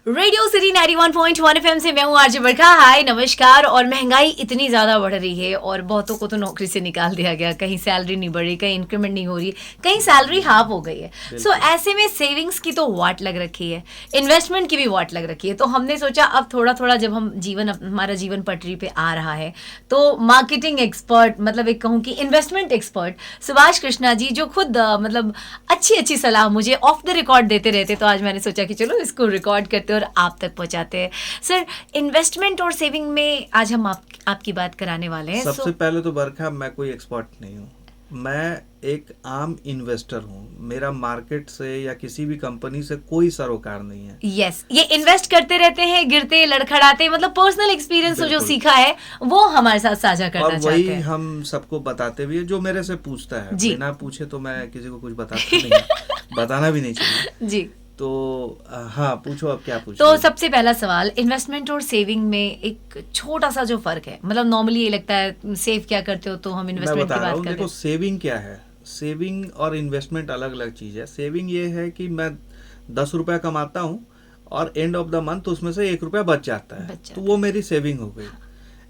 Radio city 91.1 FM से मैं हूँ आरजे बरखा। हाय नमस्कार। और महंगाई इतनी ज़्यादा बढ़ रही है और बहुतों को तो नौकरी से निकाल दिया गया, कहीं सैलरी नहीं बढ़ रही, कहीं इंक्रीमेंट नहीं हो रही, कहीं सैलरी हाफ हो गई है। सो ऐसे में सेविंग्स की तो वाट लग रखी है, इन्वेस्टमेंट की भी वाट लग रखी है। तो हमने सोचा अब थोड़ा थोड़ा जब हमारा जीवन पटरी पे आ रहा है तो मार्केटिंग एक्सपर्ट, मतलब एक कहूँ कि इन्वेस्टमेंट एक्सपर्ट सुभाष कृष्णा जी, जो खुद मतलब अच्छी अच्छी सलाह मुझे ऑफ द रिकॉर्ड देते रहते, तो आज मैंने सोचा कि चलो इसको रिकॉर्ड करते और आप तक पहुंचाते हैं। सर, इन्वेस्टमेंट और सेविंग में आज हम आपकी बात कराने वाले हैं। सबसे पहले तो बरखा, मैं कोई एक्सपर्ट नहीं हूँ, मैं एक आम इन्वेस्टर हूँ। मेरा मार्केट से या किसी भी कंपनी से कोई सरोकार नहीं है। यस, ये इन्वेस्ट करते रहते हैं, गिरते लड़खड़ाते, मतलब पर्सनल एक्सपीरियंस जो सीखा है वो हमारे साथ साझा करना चाहते हैं। और वही हम सबको बताते भी है जो मेरे से पूछता है। बिना पूछे तो मैं किसी को कुछ बताता नहीं, बताना भी नहीं चाहिए जी। तो हाँ, पूछो अब क्या पूछो। तो सबसे पहला सवाल, इन्वेस्टमेंट और सेविंग में एक छोटा सा जो फर्क है, मतलब नॉर्मली ये लगता है सेव क्या करते हो तो हम इन्वेस्टमेंट की बात करते हैं। देखो, सेविंग क्या है, सेविंग और इन्वेस्टमेंट अलग अलग चीज है। सेविंग ये है कि मैं 10 रुपया कमाता हूँ और एंड ऑफ द मंथ उसमें से 1 रुपया बच जाता है, तो वो मेरी सेविंग हो गई।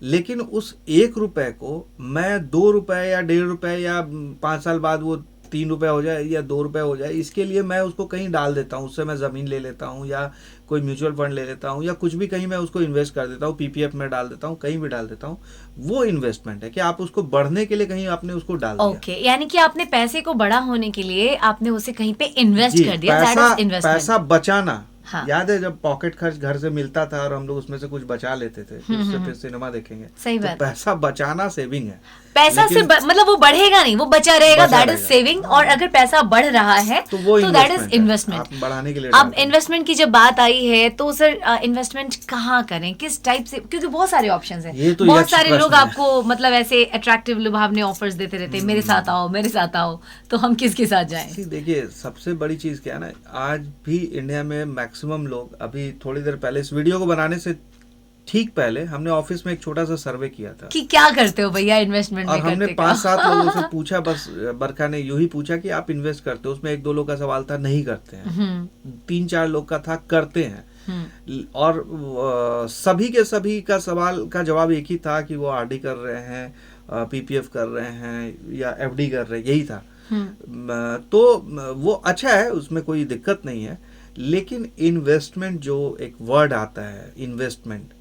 लेकिन उस 1 रुपए को मैं 2 रुपए या 1.5 रुपए या 5 साल बाद वो 3 रुपए हो जाए या 2 रुपए हो जाए, इसके लिए मैं उसको कहीं डाल देता हूँ। उससे मैं ज़मीन ले लेता हूँ या कोई म्यूचुअल फंड ले लेता हूँ या कुछ भी, कहीं मैं उसको इन्वेस्ट कर देता हूँ, पीपीएफ में डाल देता हूँ, कहीं भी डाल देता हूँ। वो इन्वेस्टमेंट है कि आप उसको बढ़ने के लिए कहीं आपने उसको डाल दिया। ओके, यानी कि आपने पैसे को बड़ा होने के लिए आपने उसे कहीं पे इन्वेस्ट कर दिया। पैसा बचाना। हाँ। याद है जब पॉकेट खर्च घर से मिलता था और हम लोग उसमें से कुछ बचा लेते थे, फिर सिनेमा देखेंगे। सही बात। तो पैसा बचाना सेविंग है। पैसा से मतलब वो बढ़ेगा नहीं, वो बचा रहेगा, दैट इज सेविंग। और अगर पैसा बढ़ रहा है तो दैट इज इन्वेस्टमेंट, बढ़ाने के लिए। अब इन्वेस्टमेंट की जब बात आई है तो सर इन्वेस्टमेंट कहाँ करें, किस टाइप से, क्योंकि बहुत सारे ऑप्शंस हैं, तो बहुत सारे लोग आपको मतलब ऐसे अट्रैक्टिव लुभावने ऑफर्स देते रहते हैं, मेरे साथ आओ मेरे साथ आओ, तो हम किसके साथ जाएं? देखिए, सबसे बड़ी चीज क्या है ना, आज भी इंडिया में मैक्सिमम लोग, अभी थोड़ी देर पहले इस वीडियो को बनाने से ठीक पहले हमने ऑफिस में एक छोटा सा सर्वे किया था कि क्या करते हो भैया इन्वेस्टमेंट में, और हमने 5-7 लोगों से पूछा, बस बरखा ने यूं ही पूछा कि आप इन्वेस्ट करते हो। उसमें 1-2 लोग का सवाल था नहीं करते हैं, 3-4 लोग का था करते हैं, और सभी के सभी का सवाल का जवाब एक ही था कि वो आरडी कर रहे हैं, पीपीएफ कर रहे हैं या एफडी कर रहे हैं, यही था। तो वो अच्छा है, उसमें कोई दिक्कत नहीं है। लेकिन इन्वेस्टमेंट जो एक वर्ड आता है इन्वेस्टमेंट,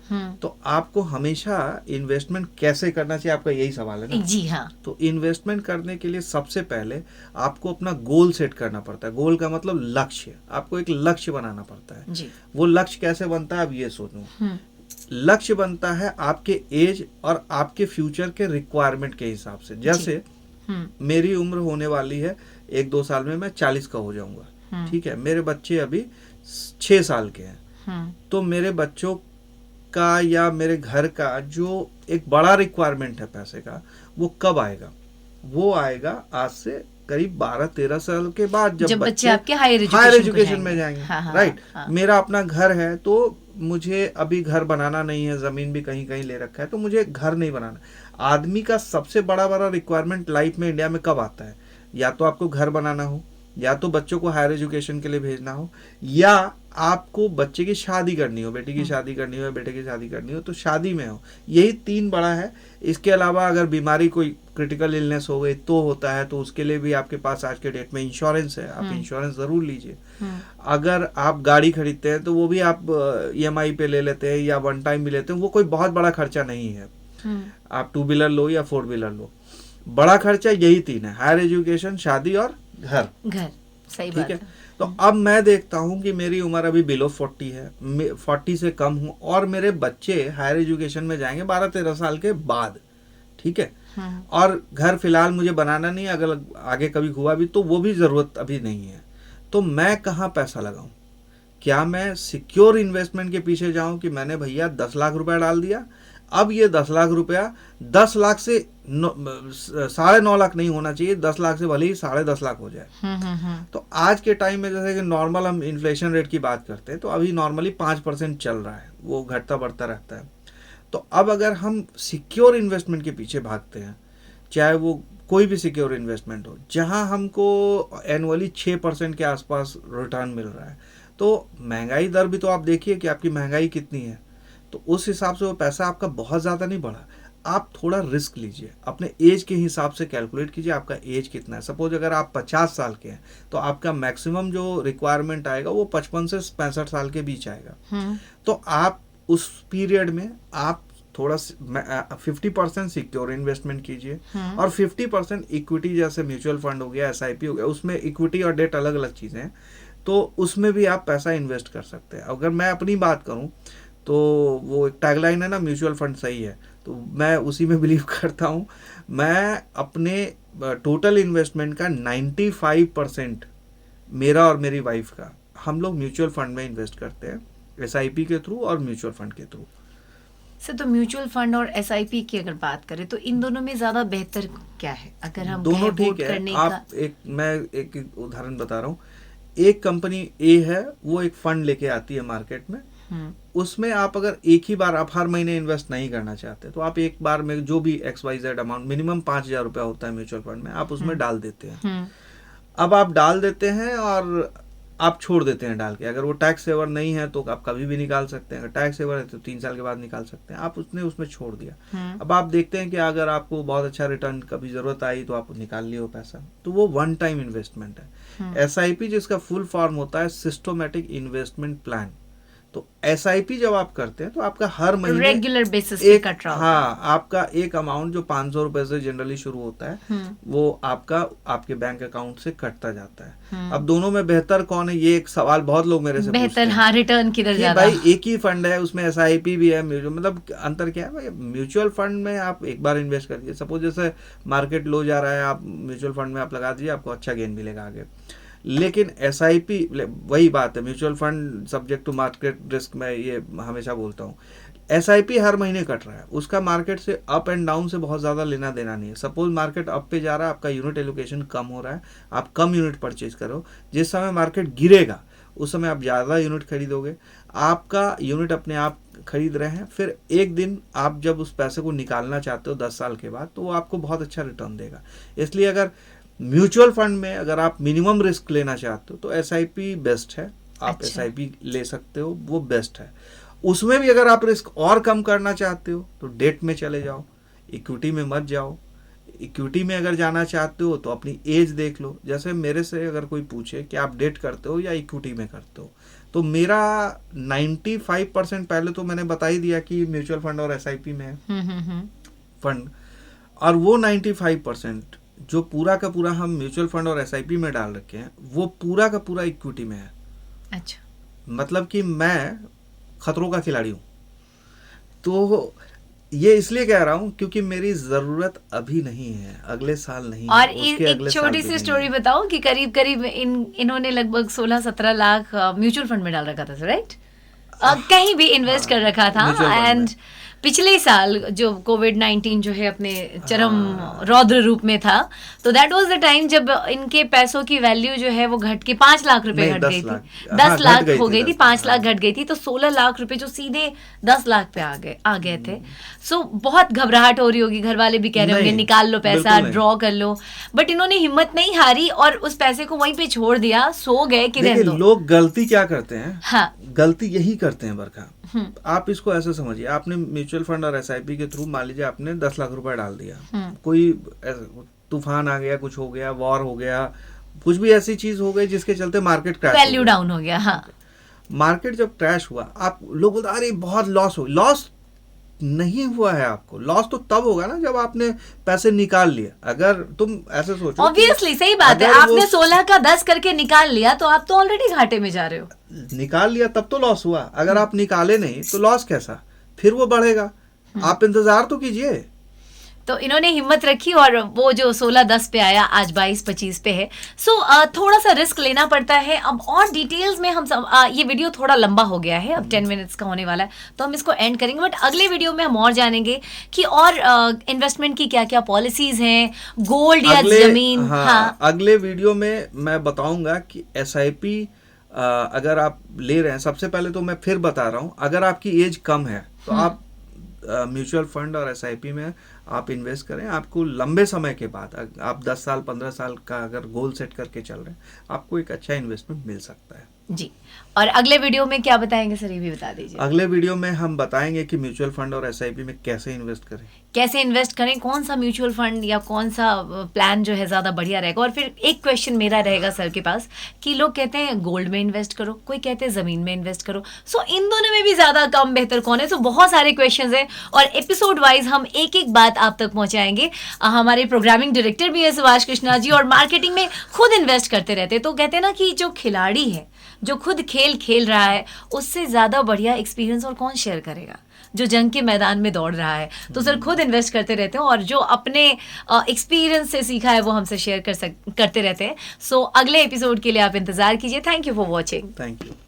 तो आपको हमेशा इन्वेस्टमेंट कैसे करना चाहिए, आपका यही सवाल है ना? जी हाँ। तो इन्वेस्टमेंट करने के लिए सबसे पहले आपको अपना गोल सेट करना पड़ता है। गोल का मतलब लक्ष्य, आपको एक लक्ष्य बनाना पड़ता है जी। वो लक्ष्य कैसे बनता है, अब ये सोचो। लक्ष्य बनता है आपके एज और आपके फ्यूचर के रिक्वायरमेंट के हिसाब से। जैसे मेरी उम्र होने वाली है 1-2 साल में मैं 40 का हो जाऊंगा, ठीक है। मेरे बच्चे अभी 6 साल के हैं, तो मेरे बच्चों का या मेरे घर का जो एक बड़ा रिक्वायरमेंट है पैसे का, वो कब आएगा? वो आएगा आज से करीब 12-13 साल के बाद, जब बच्चे आपके हायर एजुकेशन में जाएंगे। राइट। मेरा अपना घर है, तो मुझे अभी घर बनाना नहीं है, जमीन भी कहीं कहीं ले रखा है, तो मुझे घर नहीं बनाना। आदमी का सबसे बड़ा रिक्वायरमेंट लाइफ में इंडिया में कब आता है? या तो आपको घर बनाना हो, या तो बच्चों को हायर एजुकेशन के लिए भेजना हो, या आपको बच्चे की शादी करनी हो, बेटी की शादी करनी हो, बेटे की शादी करनी हो, तो शादी में हो। यही 3 बड़ा है। इसके अलावा अगर बीमारी, कोई क्रिटिकल इलनेस हो गई तो होता है, तो उसके लिए भी आपके पास आज के डेट में इंश्योरेंस है, आप इंश्योरेंस जरूर लीजिए। अगर आप गाड़ी खरीदते हैं तो वो भी आप EMI पे ले लेते हैं या 1 टाइम भी लेते हैं, वो कोई बहुत बड़ा खर्चा नहीं है। आप 2 व्हीलर लो या 4 व्हीलर लो, बड़ा खर्चा यही 3 है, हायर एजुकेशन, शादी और घर। सही बात है। तो अब मैं देखता हूँ कि मेरी उम्र अभी बिलो 40 है, 40 से कम हूँ, और मेरे बच्चे हायर एजुकेशन में जाएंगे 12-13 साल के बाद, ठीक है। और घर फिलहाल मुझे बनाना नहीं, अगर आगे कभी हुआ भी तो वो भी जरूरत अभी नहीं है। तो मैं कहाँ पैसा लगाऊं? क्या मैं सिक्योर इन्वेस्टमेंट के पीछे जाऊं कि मैंने भैया 10 लाख रुपया डाल दिया, अब ये 10 लाख रुपया 10 लाख से 9.5 लाख नहीं होना चाहिए, 10 लाख से भले ही 10.5 लाख हो जाए। तो आज के टाइम में जैसे कि नॉर्मल हम इन्फ्लेशन रेट की बात करते हैं, तो अभी नॉर्मली 5% चल रहा है, वो घटता बढ़ता रहता है। तो अब अगर हम सिक्योर इन्वेस्टमेंट के पीछे भागते हैं, चाहे वो कोई भी सिक्योर इन्वेस्टमेंट हो, जहां हमको एनुअली 6% के आसपास रिटर्न मिल रहा है, तो महंगाई दर भी तो आप देखिए कि आपकी महंगाई कितनी है, तो उस हिसाब से वो पैसा आपका बहुत ज़्यादा नहीं बढ़ा। आप थोड़ा रिस्क लीजिए, अपने एज के हिसाब से कैलकुलेट कीजिए आपका एज कितना है। सपोज अगर आप 50 साल के हैं तो आपका मैक्सिमम जो रिक्वायरमेंट आएगा वो 55 से 65 साल के बीच आएगा। तो आप उस पीरियड में आप थोड़ा 50% सिक्योर इन्वेस्टमेंट कीजिए और 50% इक्विटी, जैसे म्यूचुअल फंड हो गया, SIP हो गया, उसमें इक्विटी और डेट अलग अलग चीज़ें हैं, तो उसमें भी आप पैसा इन्वेस्ट कर सकते हैं। अगर मैं अपनी बात करूं तो वो एक टैगलाइन है ना, म्यूचुअल फंड सही है, तो मैं उसी में बिलीव करता हूँ। मैं अपने टोटल इन्वेस्टमेंट का 95% मेरा और मेरी वाइफ का, हम लोग म्यूचुअल फंड में इन्वेस्ट करते हैं, SIP के थ्रू और म्यूचुअल फंड के थ्रू। सर, तो म्यूचुअल फंड और SIP की अगर बात करें तो इन दोनों में ज्यादा बेहतर क्या है? अगर हम दोनों ठीक है। आप मैं एक उदाहरण बता रहा हूँ। एक कंपनी A है, वो एक फंड लेके आती है मार्केट में, उसमें आप अगर एक ही बार, आप हर महीने इन्वेस्ट नहीं करना चाहते, तो आप एक बार में जो भी XYZ अमाउंट, मिनिमम 5,000 रुपया होता है म्यूचुअल फंड में, आप उसमें डाल देते हैं। अब आप डाल देते हैं और आप छोड़ देते हैं डाल के। अगर वो टैक्स सेवर नहीं है तो आप कभी भी निकाल सकते हैं, अगर टैक्स सेवर है तो 3 साल के बाद निकाल सकते हैं। आप उसमें छोड़ दिया। अब आप देखते हैं कि अगर आपको बहुत अच्छा रिटर्न कभी जरूरत आई तो आप निकाल लिए वो पैसा, तो वो वन टाइम इन्वेस्टमेंट है। SIP जिसका फुल फॉर्म होता है सिस्टमैटिक इन्वेस्टमेंट प्लान। तो SIP जब आप करते हैं तो आपका हर महीने रेगुलर बेसिस पे कट रहा होता है। हाँ, आपका एक अमाउंट जो 500 रुपए से जनरली शुरू होता है, वो आपका आपके बैंक अकाउंट से कटता जाता है। अब दोनों में बेहतर कौन है, ये एक सवाल बहुत लोग मेरे से पूछते हैं। बेहतर, हाँ, रिटर्न किधर ज्यादा? भाई एक ही फंड है, उसमें SIP भी है, मतलब अंतर क्या है भाई? म्यूचुअल फंड में आप एक बार इन्वेस्ट करिए, सपोज जैसे मार्केट लो जा रहा है, आप म्यूचुअल फंड में आप लगा दीजिए, आपको अच्छा गेन मिलेगा आगे। लेकिन SIP वही बात है, mutual fund subject to market risk, मैं ये हमेशा बोलता हूँ। SIP हर महीने कट रहा है, उसका मार्केट से अप एंड डाउन से बहुत ज़्यादा लेना देना नहीं है। सपोज मार्केट अप पे जा रहा है, आपका यूनिट एलोकेशन कम हो रहा है, आप कम यूनिट परचेज करो। जिस समय मार्केट गिरेगा उस समय आप ज़्यादा यूनिट खरीदोगे, आपका यूनिट अपने आप खरीद रहे हैं। फिर एक दिन आप जब उस पैसे को निकालना चाहते हो 10 साल के बाद, तो वो आपको बहुत अच्छा रिटर्न देगा। इसलिए अगर म्यूचुअल फंड में अगर आप मिनिमम रिस्क लेना चाहते हो तो SIP बेस्ट है, आप SIP ले सकते हो, वो बेस्ट है। उसमें भी अगर आप रिस्क और कम करना चाहते हो तो डेट में चले जाओ, इक्विटी में मत जाओ। इक्विटी में अगर जाना चाहते हो तो अपनी एज देख लो। जैसे मेरे से अगर कोई पूछे कि आप डेट करते हो या इक्विटी में करते हो, तो मेरा 95% पहले तो मैंने बता ही दिया कि म्यूचुअल फंड और SIP में है फंड, और वो 95% जो पूरा का पूरा हम म्यूचुअल फंड और SIP में डाल रखे हैं, वो पूरा का पूरा इक्विटी में है। अच्छा, मतलब कि मैं खतरों का खिलाड़ी हूँ। तो ये इसलिए कह रहा हूँ क्योंकि मेरी जरूरत अभी नहीं है, अगले साल नहीं। और एक छोटी सी स्टोरी बताओ कि करीब करीब इन्होंने लगभग 16-17 लाख म्यूचुअल फंड में डाल रखा था, राइट? कहीं भी इन्वेस्ट कर रखा था। एंड पिछले साल जो कोविड-19 जो है अपने चरम रौद्र रूप में था, तो दैट वाज द टाइम जब इनके पैसों की वैल्यू जो है वो घट के 5 लाख रुपए घट गई थी। 10 लाख हो गई थी, 5 लाख घट गई थी, तो 16 लाख रुपए जो सीधे 10 लाख पे आ गए थे। सो बहुत घबराहट हो रही होगी, घर वाले भी कह रहे होंगे निकाल लो पैसा, ड्रॉ कर लो, बट इन्होंने हिम्मत नहीं हारी और उस पैसे को वहीं पे छोड़ दिया, सो गए कि रहने दो। लोग गलती क्या करते हैं? हाँ, गलती यही करते हैं बरखा। आप इसको ऐसे समझिए, आपने म्यूचुअल फंड और SIP के थ्रू मान लीजिए आपने 10 लाख रुपए डाल दिया, कोई तूफान आ गया, कुछ हो गया, वॉर हो गया, कुछ भी ऐसी चीज हो गई जिसके चलते मार्केट क्रैश, वैल्यू डाउन हो गया। हाँ, मार्केट जब क्रैश हुआ, आप लोग बोलते अरे बहुत लॉस हो। लॉस नहीं हुआ है आपको, लॉस तो तब होगा ना जब आपने पैसे निकाल लिए। अगर तुम ऐसे सोचो, ऑब्वियसली सही बात है, आपने 16 का 10 करके निकाल लिया तो आप तो ऑलरेडी घाटे में जा रहे हो। निकाल लिया तब तो लॉस हुआ, अगर आप निकाले नहीं तो लॉस कैसा? फिर वो बढ़ेगा, आप इंतजार तो कीजिए। तो इन्होंने हिम्मत रखी और वो जो 16-10 पे आया आज 22-25 पे है। सो थोड़ा सा रिस्क लेना पड़ता है। अब और डिटेल्स में हम सब ये वीडियो थोड़ा लंबा हो गया है, अब 10 मिनट्स का होने वाला है, तो हम इसको एंड करेंगे, बट अगले वीडियो में हम और जानेंगे कि और इन्वेस्टमेंट की क्या क्या पॉलिसीज हैं, गोल्ड या जमीन। हाँ, अगले वीडियो में मैं बताऊंगा कि SIP अगर आप ले रहे हैं, सबसे पहले तो मैं फिर बता रहा हूँ, अगर आपकी एज कम है तो आप म्यूचुअल फंड और SIP में आप इन्वेस्ट करें। आपको लंबे समय के बाद, आप 10 साल 15 साल का अगर गोल सेट करके चल रहे हैं, आपको एक अच्छा इन्वेस्टमेंट मिल सकता है। जी, और अगले वीडियो में क्या बताएंगे सर, ये भी बता दीजिए। अगले वीडियो में हम बताएंगे कि म्यूचुअल फंड और एसआईपी में कैसे इन्वेस्ट करें, कैसे इन्वेस्ट करें, कौन सा म्यूचुअल फंड या कौन सा प्लान जो है ज़्यादा बढ़िया रहेगा। और फिर एक क्वेश्चन मेरा रहेगा सर के पास कि लोग कहते हैं गोल्ड में इन्वेस्ट करो, कोई कहते हैं ज़मीन में इन्वेस्ट करो, सो इन दोनों में भी ज़्यादा कम बेहतर कौन है। सो बहुत सारे क्वेश्चंस हैं और एपिसोड वाइज हम एक एक बात आप तक पहुंचाएंगे। हमारे प्रोग्रामिंग डायरेक्टर भी है सुभाष कृष्णा जी और मार्केटिंग में खुद इन्वेस्ट करते रहते हैं। तो कहते हैं ना कि जो खिलाड़ी है, जो खुद खेल खेल रहा है, उससे ज़्यादा बढ़िया एक्सपीरियंस और कौन शेयर करेगा, जो जंग के मैदान में दौड़ रहा है। तो सर खुद इन्वेस्ट करते रहते हैं और जो अपने एक्सपीरियंस से सीखा है वो हमसे शेयर करते रहते हैं। सो अगले एपिसोड के लिए आप इंतजार कीजिए। Thank you for watching. Thank you.